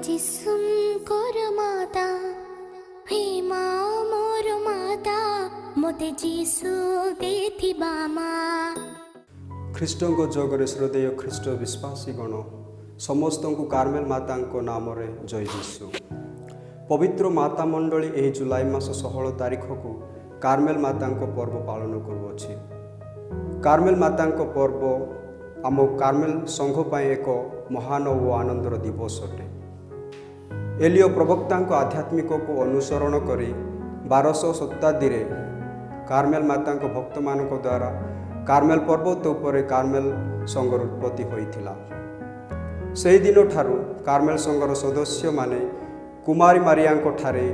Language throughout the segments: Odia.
जिसुंकर माता हे माँ मोर माता मोते जिसु देथिबा माँ। ଖ୍ରୀଷ୍ଟଙ୍କ ଯୋଗରେ ଶ୍ରଦ୍ଧେୟ ଖ୍ରୀଷ୍ଟ ବିଶ୍ୱାସୀ ଗଣ ସମସ୍ତଙ୍କୁ କାର୍ମେଲ ମାତାଙ୍କ ନାମରେ ଜୟ ଯୀଶୁ। ପବିତ୍ର ମାତା ମଣ୍ଡଳୀ ଏହି ଜୁଲାଇ ମାସ 16 ତାରିଖକୁ କାର୍ମେଲ ମାତାଙ୍କ ପର୍ବ ପାଳନ କରୁଅଛି। କାର୍ମେଲ ମାତାଙ୍କ ପର୍ବ ଆମ କାର୍ମେଲ ସଂଘ ପାଇଁ ଏକ ମହାନ ଓ ଆନନ୍ଦର ଦିବସ ଅଟେ। ଏଲିଓ ପ୍ରବକ୍ତାଙ୍କ ଆଧ୍ୟାତ୍ମିକକୁ ଅନୁସରଣ କରି 1200 ଶତାବ୍ଦୀରେ କାର୍ମେଲ ମାତାଙ୍କ ଭକ୍ତମାନଙ୍କ ଦ୍ୱାରା କାର୍ମେଲ ପର୍ବତ ଉପରେ କାର୍ମେଲ ସଂଘର ଉତ୍ପତ୍ତି ହୋଇଥିଲା। ସେହିଦିନ ଠାରୁ କାର୍ମେଲ ସଂଘର ସଦସ୍ୟମାନେ କୁମାରୀ ମାରିଆଙ୍କ ଠାରେ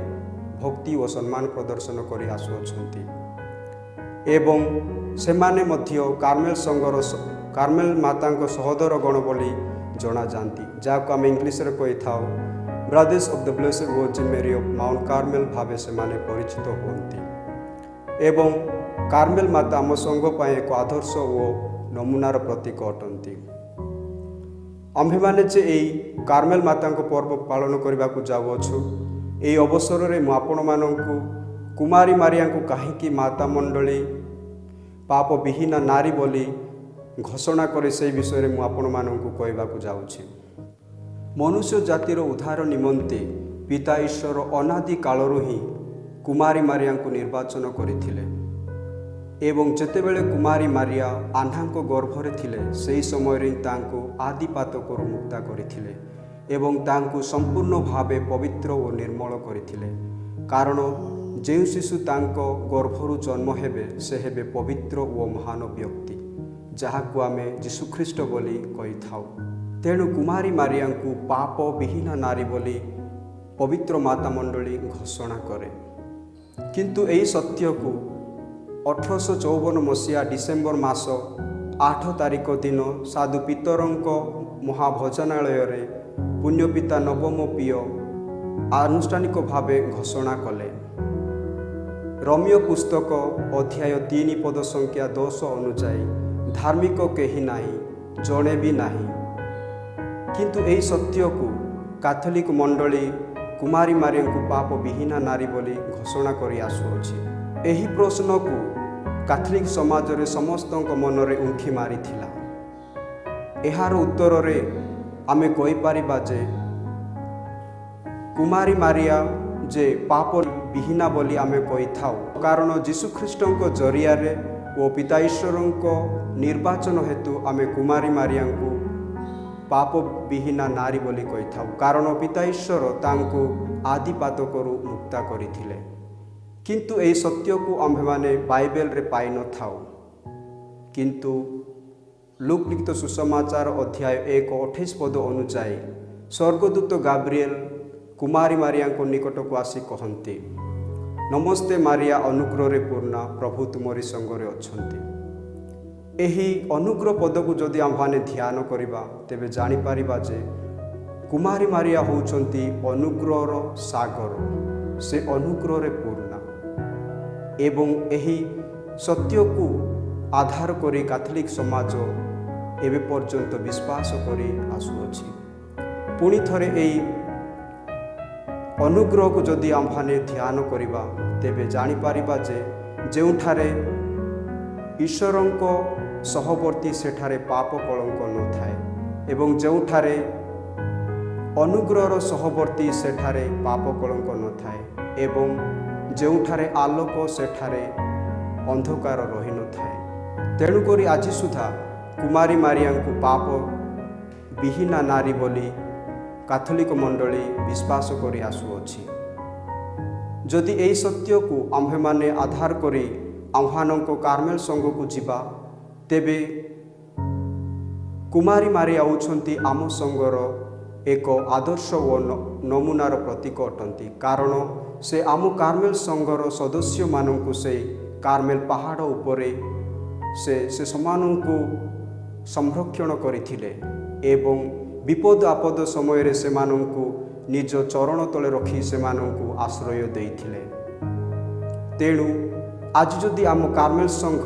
ଭକ୍ତି ଓ ସମ୍ମାନ ପ୍ରଦର୍ଶନ କରି ଆସୁଅଛନ୍ତି ଏବଂ ସେମାନେ ମଧ୍ୟ କାର୍ମେଲ ସଂଘର କାର୍ମେଲ ମାତାଙ୍କ ସହୋଦର ଗଣ ବୋଲି ଜଣାଯାନ୍ତି, ଯାହାକୁ ଆମେ ଇଂଲିଶରେ କହିଥାଉ Brothers of the Blessed Virgin Mary of Mount Carmel ଭାବେ ସେମାନେ ପରିଚିତ ହୁଅନ୍ତି। ଏବଂ କାର୍ମେଲ ମାତା ଆମ ସଂଘ ପାଇଁ ଏକ ଆଦର୍ଶ ଓ ନମୁନାର ପ୍ରତୀକ ଅଟନ୍ତି। ଆମ୍ଭେମାନେ ଯେ ଏହି କାର୍ମେଲ ମାତାଙ୍କ ପର୍ବ ପାଳନ କରିବାକୁ ଯାଉଅଛୁ, ଏହି ଅବସରରେ ମୁଁ ଆପଣମାନଙ୍କୁ କୁମାରୀ ମାରିଆଙ୍କୁ କାହିଁକି ମାତା ମଣ୍ଡଳୀ ପାପ ବିହୀନା ନାରୀ ବୋଲି ଘୋଷଣା କରେ ସେହି ବିଷୟରେ ମୁଁ ଆପଣମାନଙ୍କୁ କହିବାକୁ ଯାଉଛି। ମନୁଷ୍ୟ ଜାତିର ଉଦ୍ଧାର ନିମନ୍ତେ ପିତା ଈଶ୍ୱର ଅନାଦି କାଳରୁ ହିଁ କୁମାରୀ ମାରିଆଙ୍କୁ ନିର୍ବାଚନ କରିଥିଲେ ଏବଂ ଯେତେବେଳେ କୁମାରୀ ମାରିଆ ଆହ୍ନାଙ୍କ ଗର୍ଭରେ ଥିଲେ ସେହି ସମୟରେ ତାଙ୍କୁ ଆଦିପାତକରୁ ମୁକ୍ତ କରିଥିଲେ ଏବଂ ତାଙ୍କୁ ସମ୍ପୂର୍ଣ୍ଣ ଭାବେ ପବିତ୍ର ଓ ନିର୍ମଳ କରିଥିଲେ। କାରଣ ଯେଉଁ ଶିଶୁ ତାଙ୍କ ଗର୍ଭରୁ ଜନ୍ମ ହେବେ ସେ ହେବେ ପବିତ୍ର ଓ ମହାନ ବ୍ୟକ୍ତି, ଯାହାକୁ ଆମେ ଯୀଶୁଖ୍ରୀଷ୍ଟ ବୋଲି କହିଥାଉ। ତେଣୁ କୁମାରୀ ମାରିଆଙ୍କୁ ପାପ ବିହୀନା ନାରୀ ବୋଲି ପବିତ୍ର ମାତା ମଣ୍ଡଳୀ ଘୋଷଣା କରେ। କିନ୍ତୁ ଏହି ସତ୍ୟକୁ 1854 ମସିହା ଡିସେମ୍ବର ମାସ 8 ତାରିଖ ଦିନ ସାଧୁ ପିତରଙ୍କ ମହାଭୋଜନାଳୟରେ ପୁଣ୍ୟପିତା ନବମ ପିୟ ଆନୁଷ୍ଠାନିକ ଭାବେ ଘୋଷଣା କଲେ। ରୋମିଓ ପୁସ୍ତକ ଅଧ୍ୟାୟ 3 ପଦ ସଂଖ୍ୟା 10 ଅନୁଯାୟୀ ଧାର୍ମିକ କେହି ନାହିଁ, ଜଣେ ବି ନାହିଁ। କିନ୍ତୁ ଏହି ସତ୍ୟକୁ କାଥୋଲିକ ମଣ୍ଡଳୀ କୁମାରୀ ମାରିଆଙ୍କୁ ପାପ ବିହୀନା ନାରୀ ବୋଲି ଘୋଷଣା କରି ଆସୁଅଛି। ଏହି ପ୍ରଶ୍ନକୁ କାଥୋଲିକ ସମାଜରେ ସମସ୍ତଙ୍କ ମନରେ ଉଙ୍କି ମାରିଥିଲା। ଏହାର ଉତ୍ତରରେ ଆମେ କହିପାରିବା ଯେ କୁମାରୀ ମାରିଆ ଯେ ପାପ ବିହୀନା ବୋଲି ଆମେ କହିଥାଉ, କାରଣ ଯୀଶୁଖ୍ରୀଷ୍ଟଙ୍କ ଜରିଆରେ ଓ ପିତା ଈଶ୍ୱରଙ୍କ ନିର୍ବାଚନ ହେତୁ ଆମେ କୁମାରୀ ମାରିଆଙ୍କୁ ପାପ ବିହୀନା ନାରୀ ବୋଲି କହିଥାଉ, କାରଣ ପିତା ଈଶ୍ୱର ତାଙ୍କୁ ଆଦିପାତକରୁ ମୁକ୍ତ କରିଥିଲେ। କିନ୍ତୁ ଏହି ସତ୍ୟକୁ ଆମ୍ଭେମାନେ ବାଇବେଲରେ ପାଇନଥାଉ। କିନ୍ତୁ ଲୁକ୍ ଲିଖିତ ସୁସମାଚାର ଅଧ୍ୟାୟ 1:28 ପଦ ଅନୁଯାୟୀ ସ୍ୱର୍ଗଦୂତ ଗାବ୍ରିଏଲ କୁମାରୀ ମାରିଆଙ୍କ ନିକଟକୁ ଆସି କହନ୍ତି, ନମସ୍ତେ ମାରିଆ, ଅନୁଗ୍ରହରେ ପୂର୍ଣ୍ଣା, ପ୍ରଭୁ ତୁମରି ସଙ୍ଗରେ ଅଛନ୍ତି। ଏହି ଅନୁଗ୍ରହ ପଦକୁ ଯଦି ଆମ୍ଭେମାନେ ଧ୍ୟାନ କରିବା ତେବେ ଜାଣିପାରିବା ଯେ କୁମାରୀ ମାରିଆ ହେଉଛନ୍ତି ଅନୁଗ୍ରହର ସାଗର, ସେ ଅନୁଗ୍ରହରେ ପୂର୍ଣ୍ଣା। ଏବଂ ଏହି ସତ୍ୟକୁ ଆଧାର କରି କାଥୋଲିକ ସମାଜ ଏବେ ପର୍ଯ୍ୟନ୍ତ ବିଶ୍ୱାସ କରି ଆସୁଅଛି। ପୁଣି ଥରେ ଏହି ଅନୁଗ୍ରହକୁ ଯଦି ଆମ୍ଭେମାନେ ଧ୍ୟାନ କରିବା ତେବେ ଜାଣିପାରିବା ଯେ ଯେଉଁଠାରେ ଈଶ୍ୱରଙ୍କ ସହବର୍ତ୍ତୀ ସେଠାରେ ପାପ କଳଙ୍କ ନଥାଏ ଏବଂ ଯେଉଁଠାରେ ଅନୁଗ୍ରହର ସହବର୍ତ୍ତୀ ସେଠାରେ ପାପ କଳଙ୍କ ନଥାଏ ଏବଂ ଯେଉଁଠାରେ ଆଲୋକ ସେଠାରେ ଅନ୍ଧକାର ରହିନଥାଏ। ତେଣୁକରି ଆଜି ସୁଦ୍ଧା କୁମାରୀ ମାରିଆଙ୍କୁ ପାପ ବିହୀନା ନାରୀ ବୋଲି କାଥୋଲିକ ମଣ୍ଡଳୀ ବିଶ୍ୱାସ କରି ଆସୁଅଛି। ଯଦି ଏହି ସତ୍ୟକୁ ଆମ୍ଭେମାନେ ଆଧାର କରି ଆହ୍ୱାନଙ୍କ କାର୍ମେଲ ସଂଘକୁ ଯିବା ତେବେ କୁମାରୀ ମାରିଆ ହେଉଛନ୍ତି ଆମ ସଂଘର ଏକ ଆଦର୍ଶ ଓ ନମୁନାର ପ୍ରତୀକ ଅଟନ୍ତି, କାରଣ ସେ ଆମ କାର୍ମେଲ ସଂଘର ସଦସ୍ୟମାନଙ୍କୁ ସେଇ କାର୍ମେଲ ପାହାଡ଼ ଉପରେ ସେ ସେମାନଙ୍କୁ ସଂରକ୍ଷଣ କରିଥିଲେ ଏବଂ ବିପଦ ଆପଦ ସମୟରେ ସେମାନଙ୍କୁ ନିଜ ଚରଣ ତଳେ ରଖି ସେମାନଙ୍କୁ ଆଶ୍ରୟ ଦେଇଥିଲେ। ତେଣୁ ଆଜି ଯଦି ଆମ କାର୍ମେଲ ସଂଘ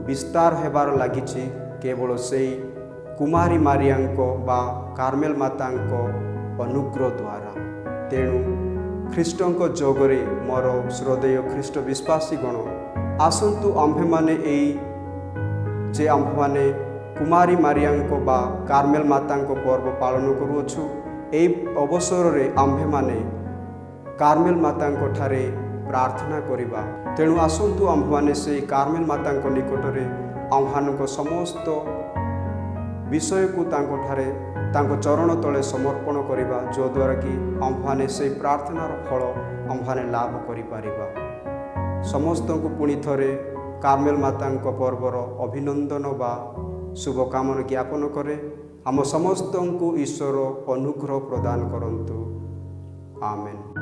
ବିସ୍ତାର ହେବାର ଲାଗିଛି, କେବଳ ସେଇ କୁମାରୀ ମାରିଆଙ୍କ ବା କାର୍ମେଲ ମାତାଙ୍କ ଅନୁଗ୍ରହ ଦ୍ୱାରା। ତେଣୁ ଖ୍ରୀଷ୍ଟଙ୍କ ଯୋଗରେ ମୋର ଶ୍ରଦ୍ଧେୟ ଖ୍ରୀଷ୍ଟ ବିଶ୍ୱାସୀ ଗଣ, ଆସନ୍ତୁ ଆମ୍ଭେମାନେ ଯେ ଆମ୍ଭେମାନେ କୁମାରୀ ମାରିଆଙ୍କ ବା କାର୍ମେଲ ମାତାଙ୍କ ପର୍ବ ପାଳନ କରୁଅଛୁ, ଏହି ଅବସରରେ ଆମ୍ଭେମାନେ କାର୍ମେଲ ମାତାଙ୍କ ଠାରେ ପ୍ରାର୍ଥନା କରିବା। ତେଣୁ ଆସନ୍ତୁ ଆମ୍ଭେମାନେ ସେହି କାର୍ମେଲ ମାତାଙ୍କ ନିକଟରେ ଆମ୍ଭମାନଙ୍କ ସମସ୍ତ ବିଷୟକୁ ତାଙ୍କଠାରେ ତାଙ୍କ ଚରଣ ତଳେ ସମର୍ପଣ କରିବା, ଯଦ୍ୱାରା କି ଆମ୍ଭମାନେ ସେହି ପ୍ରାର୍ଥନାର ଫଳ ଆମ୍ଭମାନେ ଲାଭ କରିପାରିବା। ସମସ୍ତଙ୍କୁ ପୁଣି ଥରେ କାର୍ମେଲ ମାତାଙ୍କ ପର୍ବର ଅଭିନନ୍ଦନ ବା ଶୁଭକାମନା ଜ୍ଞାପନ କରେ। ଆମ ସମସ୍ତଙ୍କୁ ଈଶ୍ୱର ଅନୁଗ୍ରହ ପ୍ରଦାନ କରନ୍ତୁ। ଆମେନ୍।